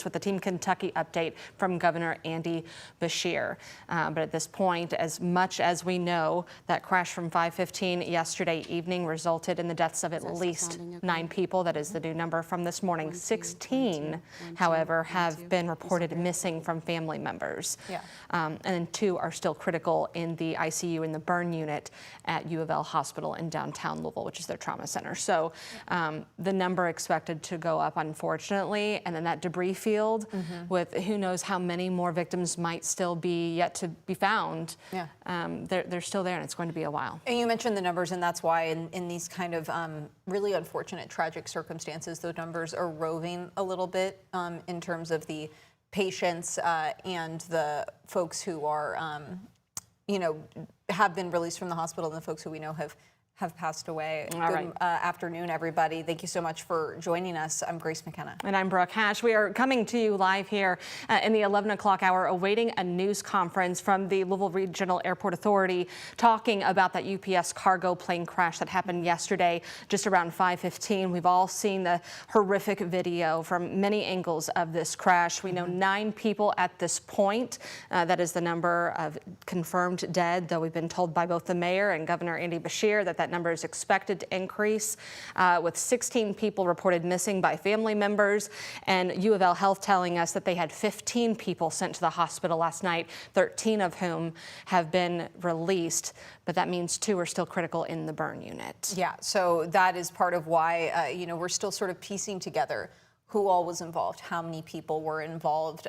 with the Team Kentucky update from Governor Andy Beshear. But at this point, as much as we know, that crash from 5:15 yesterday evening resulted in the deaths of at least 9 people. That is the new number from this morning. 16, however, have been reported missing from family members. And 2 are still critical in the ICU in the burn unit at U of L Hospital in downtown Louisville, which is their trauma center. So the number expected to go up, unfortunately, and then that debris field with who knows how many more victims might still be yet to be found. They're still there, and it's going to be a while. And you mentioned the numbers, and that's why in these kind of really unfortunate, tragic circumstances, those numbers are roving a little bit in terms of the patients and the folks who are, have been released from the hospital, and the folks who we know have passed away. Good afternoon, everybody. Thank you so much for joining us. I'm Grace McKenna. And I'm Brooke Hash. We are coming to you live here in the 11 o'clock hour, awaiting a news conference from the Louisville Regional Airport Authority talking about that UPS cargo plane crash that happened yesterday just around 5:15. We've all seen the horrific video from many angles of this crash. We know 9 people at this point. That is the number of confirmed dead, though we've been told by both the mayor and Governor Andy Beshear that number is expected to increase, with 16 people reported missing by family members, and U of L Health telling us that they had 15 people sent to the hospital last night, 13 of whom have been released, but that means 2 are still critical in the burn unit. Yeah, so that is part of why, we're still sort of piecing together who all was involved, how many people were involved,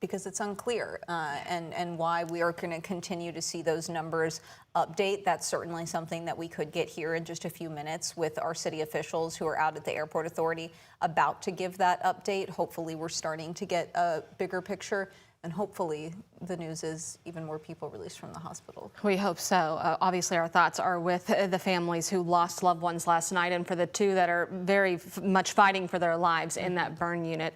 because it's unclear, and why we are going to continue to see those numbers update. That's certainly something that we could get here in just a few minutes with our city officials who are out at the airport authority about to give that update. Hopefully we're starting to get a bigger picture, and hopefully the news is even more people released from the hospital. We hope so. Obviously, our thoughts are with the families who lost loved ones last night, and for the 2 that are very much fighting for their lives in that burn unit.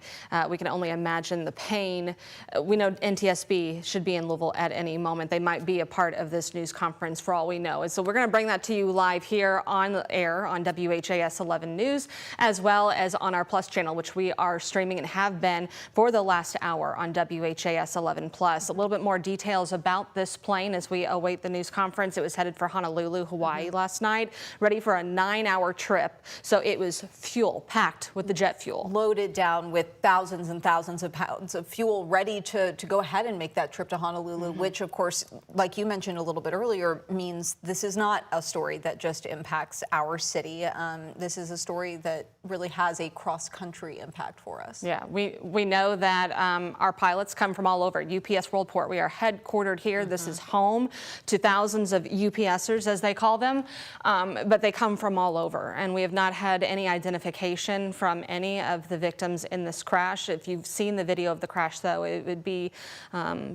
We can only imagine the pain. We know NTSB should be in Louisville at any moment. They might be a part of this news conference for all we know. And so we're going to bring that to you live here on the air on WHAS 11 News, as well as on our Plus channel, which we are streaming and have been for the last hour on WHAS 11 Plus. A little bit more details about this plane as we await the news conference. It was headed for Honolulu, Hawaii last night, ready for a 9-hour trip. So it was fuel packed with the jet fuel. Loaded down with thousands and thousands of pounds of fuel, ready to go ahead and make that trip to Honolulu, which of course, like you mentioned a little bit earlier, means this is not a story that just impacts our city. This is a story that really has a cross-country impact for us. Yeah, we know that our pilots come from all over. UPS Worldport, we are headquartered here. This is home to thousands of UPSers, as they call them, but they come from all over, and we have not had any identification from any of the victims in this crash. If you've seen the video of the crash, though, it would be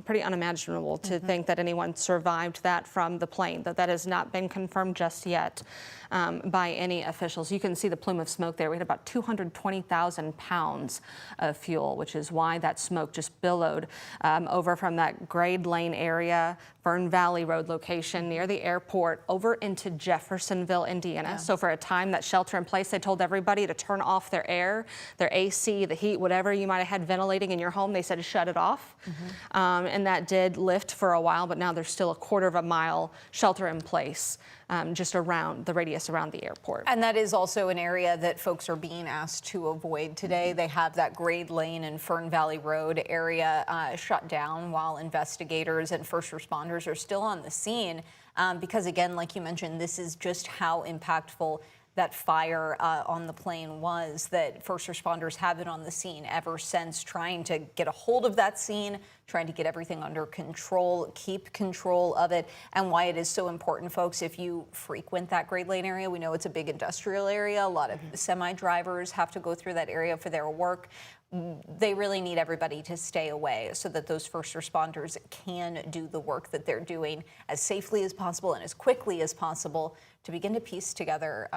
pretty unimaginable to think that anyone survived that from the plane, that has not been confirmed just yet by any officials. You can see the plume of smoke there. We had about 220,000 pounds of fuel, which is why that smoke just billowed over from that Grade Lane area, Fern Valley Road location near the airport over into Jeffersonville, Indiana. So for a time, that shelter in place, they told everybody to turn off their air, their AC, the heat, whatever you might have had ventilating in your home. They said to shut it off. And that did lift for a while, but now there's still a quarter of a mile shelter in place just around the radius around the airport. And that is also an area that folks are being asked to avoid today. They have that Grade Lane and Fern Valley Road area shut down while investigators and first responders are still on the scene. Because again, like you mentioned, this is just how impactful that fire on the plane was, that first responders have been on the scene ever since, trying to get a hold of that scene, trying to get everything under control, keep control of it, and why it is so important, folks. If you frequent that Grade Lane area, we know it's a big industrial area. A lot of semi-drivers have to go through that area for their work. They really need everybody to stay away so that those first responders can do the work that they're doing as safely as possible and as quickly as possible to begin to piece together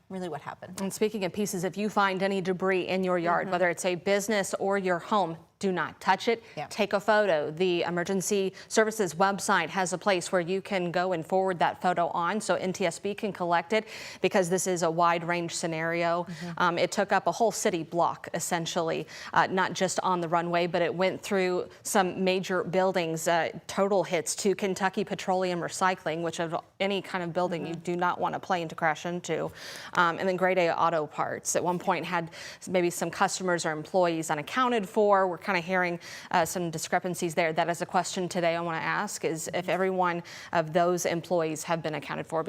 really what happened. And speaking of pieces, if you find any debris in your yard, whether it's a business or your home, do not touch it. Yeah. Take a photo. The emergency services website has a place where you can go and forward that photo on so NTSB can collect it, because this is a wide range scenario. It took up a whole city block essentially, not just on the runway, but it went through some major buildings. Total hits to Kentucky Petroleum Recycling, which of any kind of building you do not want a plane to crash into. And then Grade A Auto Parts at one point had maybe some customers or employees unaccounted for. We're kind of hearing some discrepancies there. That is a question today I want to ask, is if every one of those employees have been accounted for.